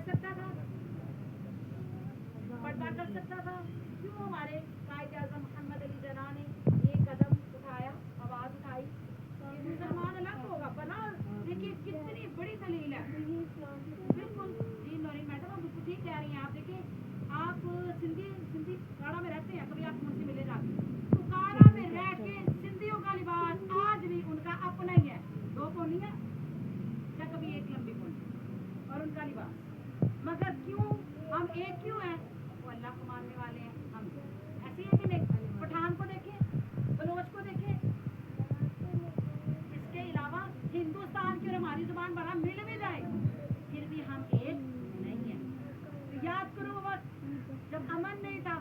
कर सकता था, पर्दा कर सकता था। क्यों हमारे कायदे आज़म मोहम्मद अली जना ने ये कदम उठाया, आवाज उठाई कि मुसलमान अलग होगा बना। देखिए कितनी बड़ी दलील है। बिल्कुल जी नौरीन मैडम आप बिल्कुल ठीक कह रही हैं। आप देखिए आप सिंधी काड़ा में रहते हैं, कभी आप मुझसे मिले जाके तो काड़ा में रह के सिंधियों का लिबास आज भी उनका अपना ही है। दो पोनियां या कभी एक लंबी पोनी और उनका लिबास। मगर क्यों हम एक क्यों हैं? वो अल्लाह को मानने वाले हैं। हम ऐसे है कि नहीं? पठान को देखें, बलोच को देखें, इसके अलावा हिंदुस्तान की और हमारी जुबान बड़ा मिल भी जाए फिर भी हम एक नहीं है। तो याद करो वो वक्त जब अमन नहीं था,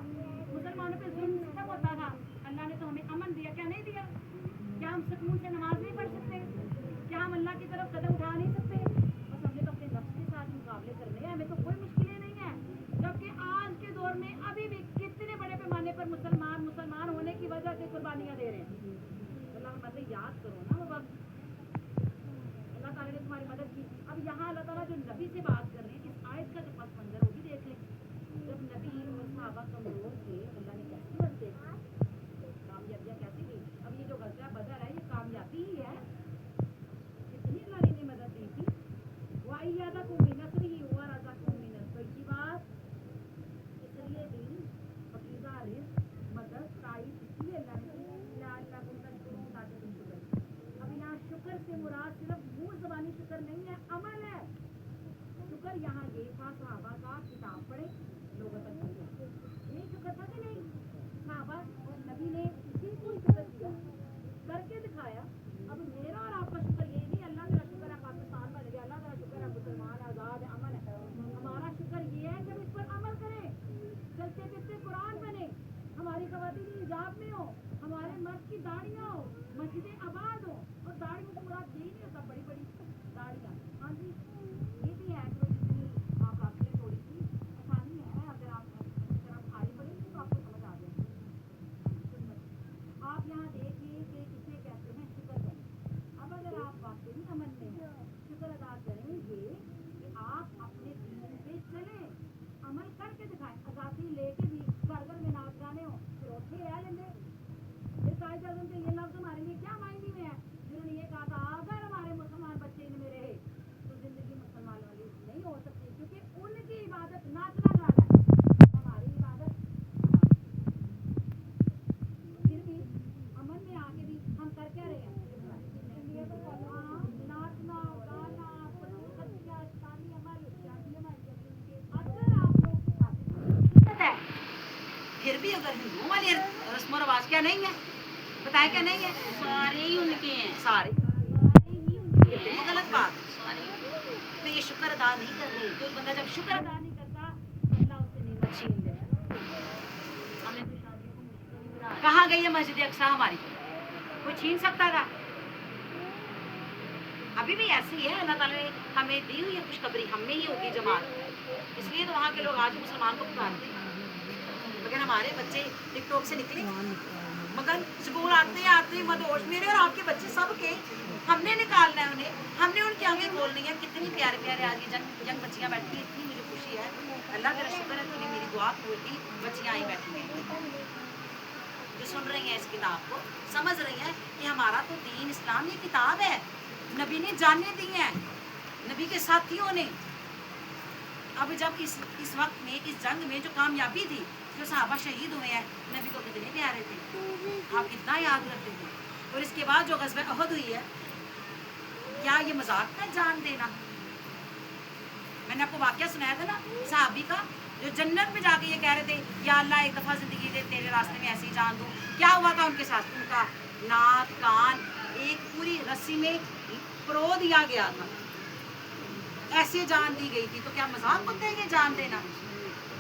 मुसलमानों पे जुल्म सितम होता था, अल्लाह ने तो हमें अमन दिया, क्या नहीं दिया? क्या हम सुकून से नमाज नहीं पढ़ सकते? क्या हम अल्लाह की तरफ कदम उठा नहीं सकते? बस हमने तो अपने नफ्स के साथ मुकाबले करने हैं, हमें तो कोई मुश्किलें नहीं है। जबकि आज के दौर में अभी भी कितने बड़े पैमाने पर मुसलमान होने की वजह से कुर्बानियां दे रहे हैं। अल्लाह मतलब याद करो ना वो वक्त, अल्लाह ताला ने तुम्हारी मदद की। अब यहाँ अल्लाह ताला जो नबी से बात कर रहे हैं, इस आयत का जो पस मंजर वो भी देख लें। जब नबी और सहाबा कमजोर थे, अल्लाह ने कैसी मदद की, कामयाबियाँ कैसी दी। अब ये जो गज़वा बदर है ये कामयाबी ही है। कितनी अल्लाह ने मदद दी थी। वअय्यदकुम बिनस्रिही व रज़क़कुम मिनत तय्यिबात। इसलिए दी अकीदा रिज़्क़ मदद ताईद इसलिए अल्लाह ने दी लअल्लकुम तशकुरून, ताकि तुम शुक्र करो। अब यहाँ शुक्र से मुराद सिर्फ मुँह ज़बानी शुक्र नहीं है, अमल है। शुक्र यहाँ ये था सहाबा का किताब पढ़े लोगों तक पहुंचे, ये शुक्र था कि नहीं? सहाबा और नबी ने बिल्कुल शुक्र किया, करके दिखाया। अब मेरा और आपका शुक्र ये नहीं अल्लाह तेरा शुक्र है पाकिस्तान बन गया, अल्लाह तेरा शुक्र है मुसलमान आज़ाद है, अमन है। हमारा शुक्र ये है जब इस पर अमल करें, चलते फिरते कुरान बने, हमारी ख़वातीन हिजाब में हो, हमारे मर्द की दाढ़ियाँ हो, मस्जिदें आबाद हो। और दाढ़ियों से मुराद यही नहीं होता बड़ी बड़ी दाढ़ियाँ, हाँ जी ये भी है कि जितनी आप रखते हैं थोड़ी सी आसानी है। अगर आप अच्छी तरह बुखारी पढ़ेंगे तो आपको समझ आ जाएगी। आप यहाँ देखिए कि इसे कहते हैं शुक्र करें। अब अगर आप वाकई अमन में हैं, शुक्र अदा करेंगे कि आप अपने दीन पे चलें, अमल करके दिखाएं। आज़ादी लेके भी घर घर में नाच गाने हो फिर उठे रह लेंगे। फिर कायदे आज़म के ये लफ्ज़ हमारे लिए क्या मायने में है? जिन्होंने ये कहा था अगर हमारे मुसलमान बच्चे इनमें रहे तो जिंदगी मुसलमान वाली नहीं हो सकती, क्योंकि उनकी इबादत नाचना गाना है, हमारी इबादत फिर भी अमन में आके भी हम कर क्या रहे हैं? नाचना गाना शैतानी अमल। अगर आप लोग है फिर भी अगर हिंदुओं वाले रस्म और रवाज क्या नहीं है, बताए क्या नहीं है? सारे ही उनके हैं, सारे ही उनके ये हैं, गलत बात है। सारे ही उनके हैं। तो ये शुक्र अदा नहीं कर रहे। तो बंदा जब शुक्र अदा नहीं करता तो अल्लाह उससे नेमत छीन लेता। हमने तो शादियों को मुश्किल बना, कहाँ गई है मस्जिद अक्सा हमारी? कोई छीन सकता था? अभी भी ऐसी है। अल्लाह ताला ने हमें दी हुई है खुशखबरी, हम में ही होगी जमात, इसलिए तो वहाँ के लोग आज मुसलमान को पुकारते हैं। मगर हमारे बच्चे टिकटॉक से निकले, मगर स्कूल आते मदहोश मेरे और आपके बच्चे सब के हमने निकालना है उन्हें, हमने उनकी आंखें खोलनी है। कितनी प्यारे प्यारे आज ये जंग बच्चियाँ बैठी हैं, इतनी मुझे खुशी है। अल्लाह तेरा शुक्र है तूने मेरी दुआ कबूल की। बच्चियाँ आई बैठी हैं जो सुन रही हैं इस किताब को, समझ रही हैं कि हमारा तो दीन इस्लाम ये किताब है, नबी ने जाने दी हैं, नबी के साथियों ने। अब जब इस वक्त में इस जंग में जो कामयाबी थी, जो सहाबा शहीद हुए हैं, नबी को कितने प्यारे थे, आप कितना याद करते थे। और इसके बाद जो ग़ज़वा उहद हुई है, क्या ये मजाक का जान देना? मैंने आपको वाक़या सुनाया था ना सहाबी का, जो जन्नत में जाके ये कह रहे थे या अल्लाह एक दफ़ा ज़िंदगी दे तेरे रास्ते में ऐसे ही जान दूँ। क्या हुआ था उनके साथ? उनका नाक कान एक पूरी रस्सी में परो दिया गया था, ऐसे जान दी गई थी। तो क्या मजाक होते हैं ये जान देना?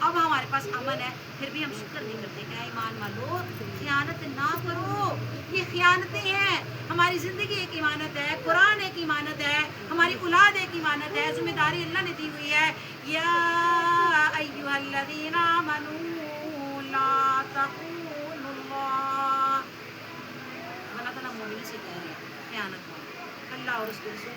अब हमारे पास अमन है फिर भी हम शुक्र नहीं करते। क्या ईमान वालो, खियानत ना करो, ये खियानतें हैं। हमारी ज़िंदगी एक इमानत है, कुरान एक इमानत है, हमारी औलाद एक इमानत है, जिम्मेदारी अल्लाह ने दी हुई है। या अय्युहल्लज़ीना आमनू ला तख़ूनुल्लाह, अल्लाह ताला मोमिन से कह रहे हैं खियानत अल्लाह और उसके रसूल